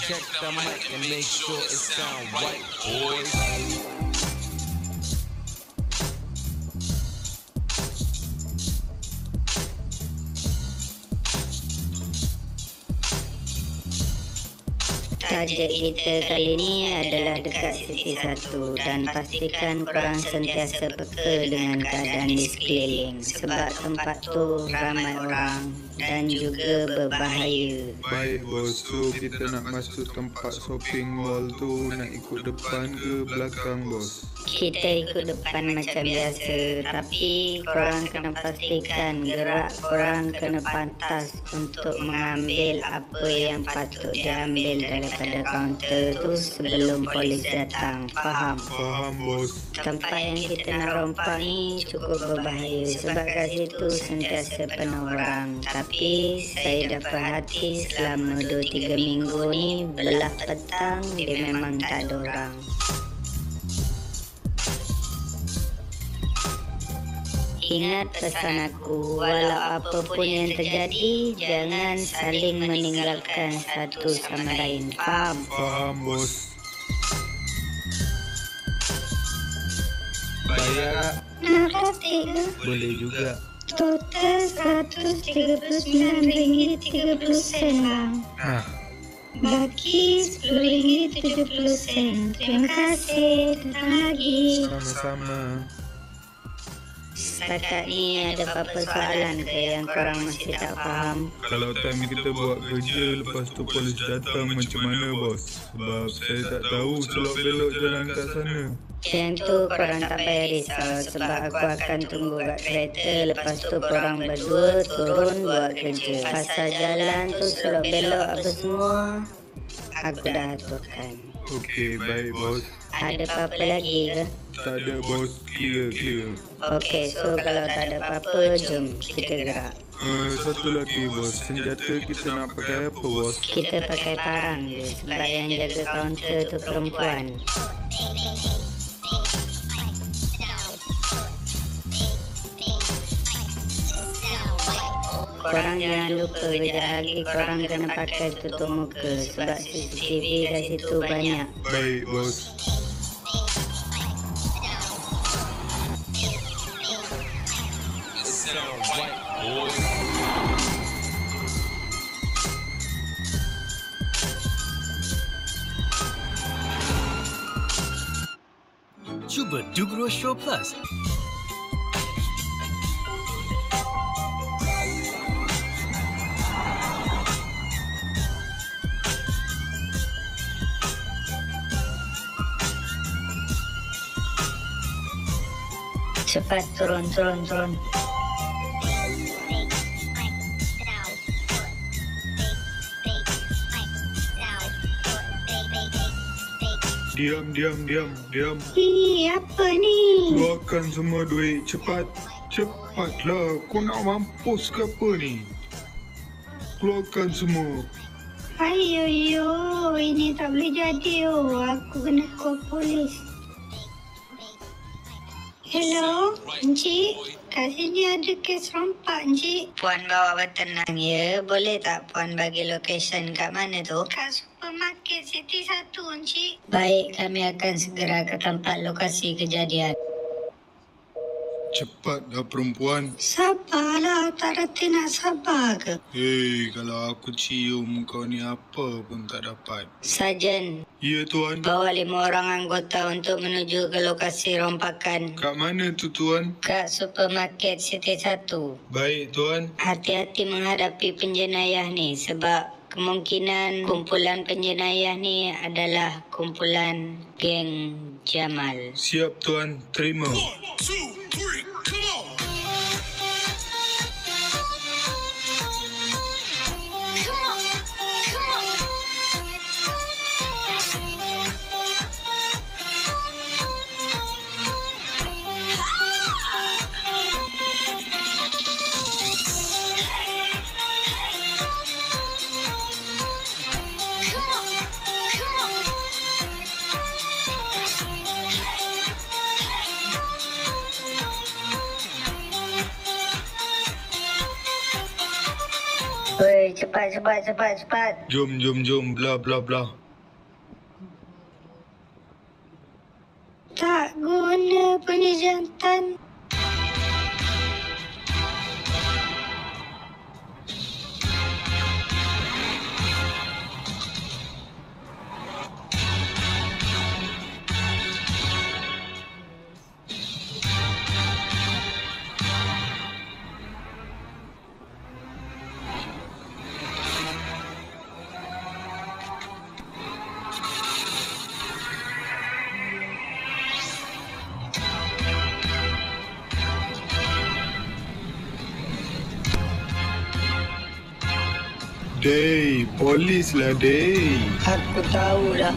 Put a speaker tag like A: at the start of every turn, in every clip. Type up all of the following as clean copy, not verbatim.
A: Check the mic and make sure it sound right, boys.
B: Tajuk kita kali ini adalah dekat sisi satu dan pastikan korang sentiasa peka dengan keadaan di sekeliling sebab tempat tu ramai orang dan juga berbahaya.
C: Baik bos, so kita nak masuk tempat shopping mall tu, nak ikut depan ke belakang bos?
B: Kita ikut depan macam biasa, tapi korang kena pastikan gerak korang kena pantas untuk mengambil apa yang patut diambil daripada kaunter tu sebelum polis datang. Faham?
C: Faham bos.
B: Tempat yang kita nak rompak ni cukup berbahaya sebab kat situ sentiasa penuh orang. Tapi saya dah perhati selama 2-3 minggu ni belah petang dia memang tak ada orang. Ingat pesan aku, walau apapun yang terjadi, jangan saling meninggalkan satu sama lain. Faham?
C: Faham bos. Bayar
B: Nak kasih ke?
C: boleh juga.
B: Total RM139.30 bang. Baki RM10.70. Terima kasih. Datang lagi.
C: Sama-sama.
B: Setakat ni ada apa-apa soalan ke yang korang masih tak faham?
C: Kalau time kita buat kerja, lepas tu polis datang macam mana bos? Sebab saya tak tahu selok belok jalan kat sana.
B: Yang tu korang tak payah risau sebab aku akan tunggu kat kereta. Lepas tu korang berdua turun buat kerja. Pasal jalan tu selok belok apa semua aku dah aturkan.
C: Okey, baik bos.
B: Ada apa-apa lagi ke?
C: Tak ada bos, clear.
B: Okey, so kalau tak ada apa-apa, jom kita gerak.
C: Satu lagi bos, senjata kita nak pakai apa bos?
B: Kita pakai parang je sebab yang jaga kaunter tu perempuan. Korang jangan lupa kejap lagi korang kena pakai tutup muka sebab CCTV kat situ banyak.
C: Baik bos.
A: Sound right, boys.
D: Cuba Dugro Show Plus.
B: Cepat turun.
C: Diam.
B: Ih, apa ni?
C: Keluarkan semua duit, cepatlah. Kau nak mampus ke apa ni? Keluarkan semua.
B: Ayo, ini tak boleh jadi. Aku kena call polis. Hello, Encik. Kat sini ada kes rompak, Encik. Puan bawa bertenang ya. Boleh tak Puan bagi location kat mana tu? Kat supermarket City 1, Encik. Baik, kami akan segera ke tempat lokasi kejadian.
C: Cepatlah perempuan.
B: Sabarlah, tak reti nak sabar ke?
C: Hei, kalau aku cium kau ni apa pun tak dapat.
B: Sarjan,
C: Ya tuan.
B: bawa 5 orang anggota untuk menuju ke lokasi rompakan.
C: Kat mana tu tuan?
B: Kat supermarket City 1.
C: Baik tuan.
B: Hati-hati menghadapi penjenayah ni sebab kemungkinan kumpulan penjenayah ni adalah kumpulan geng Jamal.
C: Siap tuan, terima.
B: Cepat.
C: Jom, bla bla bla.
B: Tak guna punya jantan.
C: Dey, polis lah dey.
B: Aku tahu dah.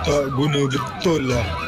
C: Tak guna betul lah.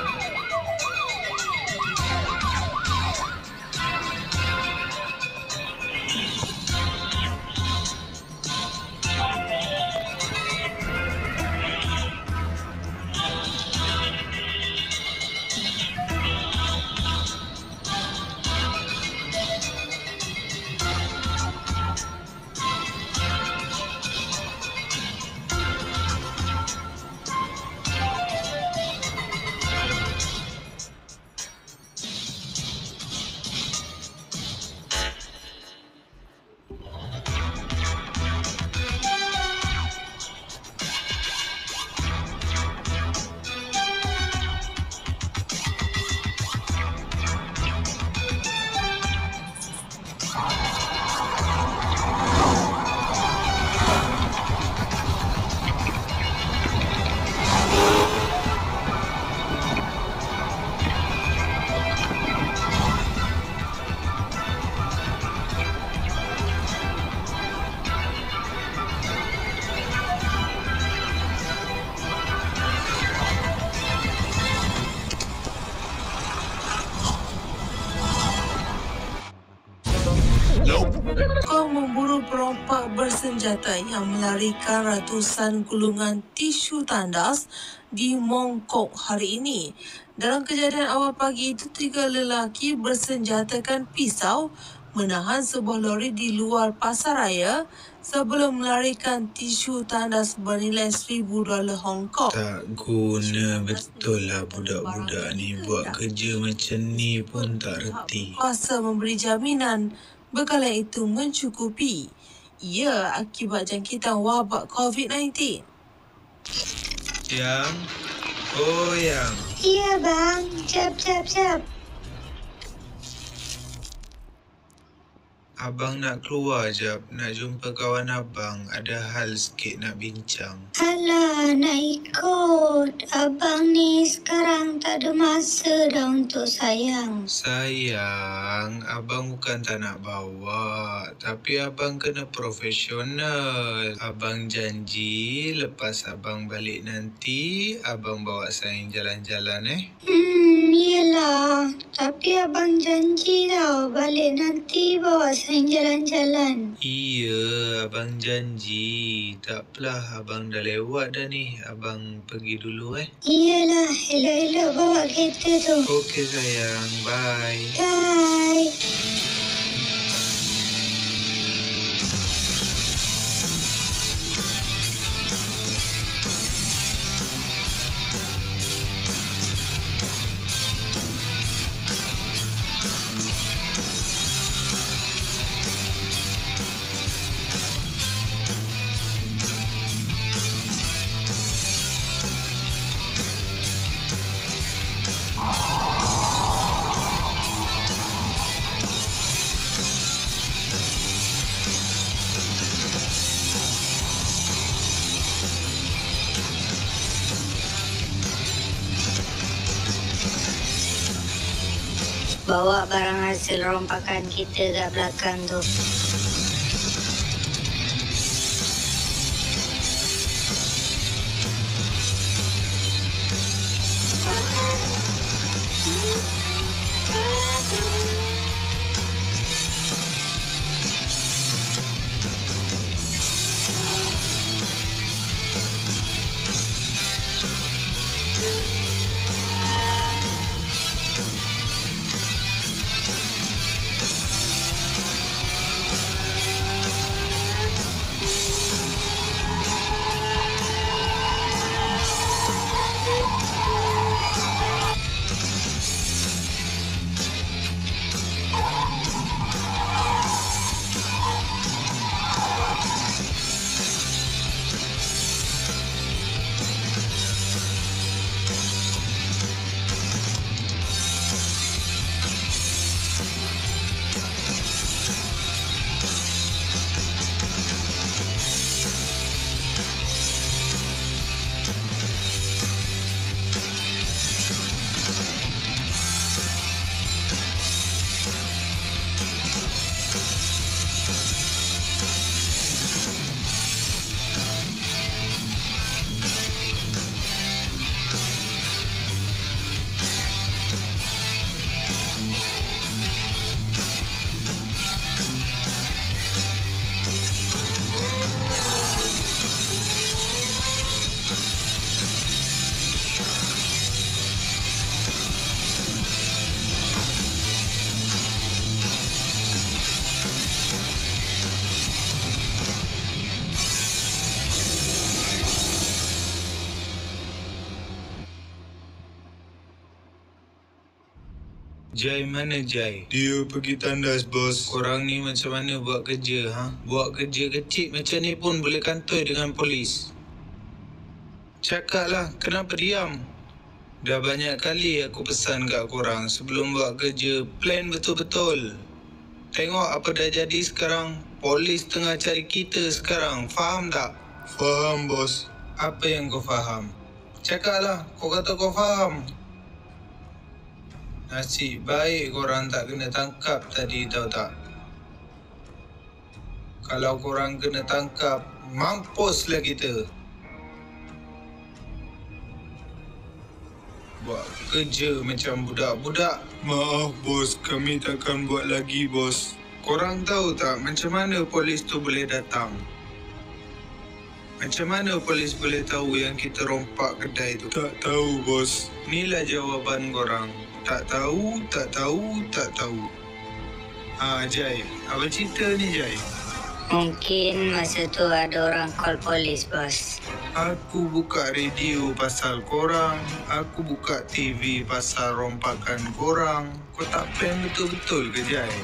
E: Kau memburu perompak bersenjata yang melarikan ratusan gulungan tisu tandas di Mongkok hari ini. Dalam kejadian awal pagi itu, 3 lelaki bersenjatakan pisau menahan sebuah lori di luar pasaraya sebelum melarikan tisu tandas bernilai $1,000 Hong Kong.
C: Tak guna betul lah budak-budak ni. Buat kerja macam ni pun tak reti.
E: Kuasa memberi jaminan bekalan itu mencukupi. Ia akibat jangkitan wabak COVID-19.
C: Yang? Oh, yang.
B: Iya bang, jap.
C: Abang nak keluar jap. Nak jumpa kawan abang. Ada hal sikit nak bincang.
B: Alah, nak ikut. Abang ni sekarang tak ada masa dah untuk sayang.
C: Sayang, abang bukan tak nak bawa. Tapi abang kena profesional. Abang janji lepas abang balik nanti, abang bawa sayang jalan-jalan
B: Yelah. Tapi abang janji tau balik nanti bawa sayang jalan-jalan.
C: Iya, abang janji. Takpelah, abang dah lewat dah ni. Abang pergi dulu
B: Iyalah, elok-elok bawa kereta tu.
C: Okey sayang, bye.
B: Bye. bawa barang hasil rompakan kita kat belakang tu.
C: Jai mana Jai? Dia pergi tandas, bos. Korang ni macam mana buat kerja, ha? Buat kerja kecil macam ni pun boleh kantoi dengan polis. Cakaplah, kenapa diam? Dah banyak kali aku pesan kat korang sebelum buat kerja, plan betul-betul. Tengok apa dah jadi sekarang. Polis tengah cari kita sekarang. Faham tak? Faham, bos. Apa yang kau faham? Cakaplah, kau kata kau faham. Nasib baik korang tak kena tangkap tadi, tahu tak? Kalau korang kena tangkap, mampuslah kita. Buat kerja macam budak-budak. Maaf bos, kami takkan buat lagi bos. Korang tahu tak macam mana polis tu boleh datang? Macam mana polis boleh tahu yang kita rompak kedai tu? Tak tahu bos. Inilah jawapan korang. Tak tahu, tak tahu, tak tahu. Jai, apa cerita ni Jai?
B: Mungkin masa tu ada orang call polis, bos.
C: Aku buka radio pasal korang. Aku buka TV pasal rompakan korang. Kau tak plan betul-betul ke Jai?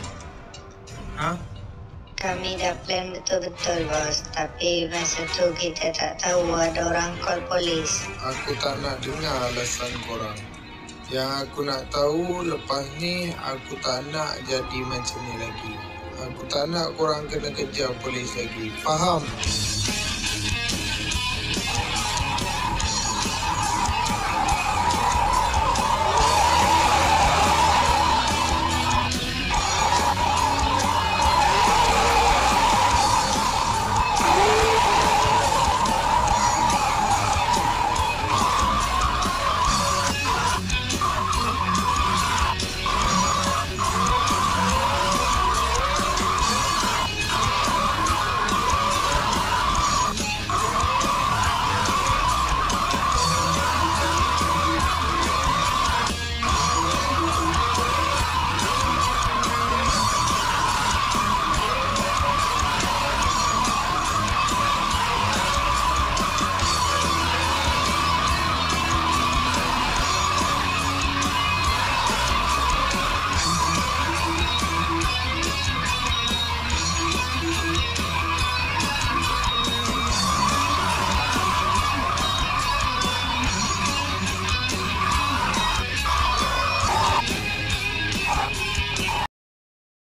B: Kami dah plan betul-betul, bos. Tapi masa tu kita tak tahu ada orang call polis.
C: Aku tak nak dengar alasan korang. Yang aku nak tahu lepas ni, aku tak nak jadi macam ni lagi. Aku tak nak korang kena kejar polis lagi. Faham?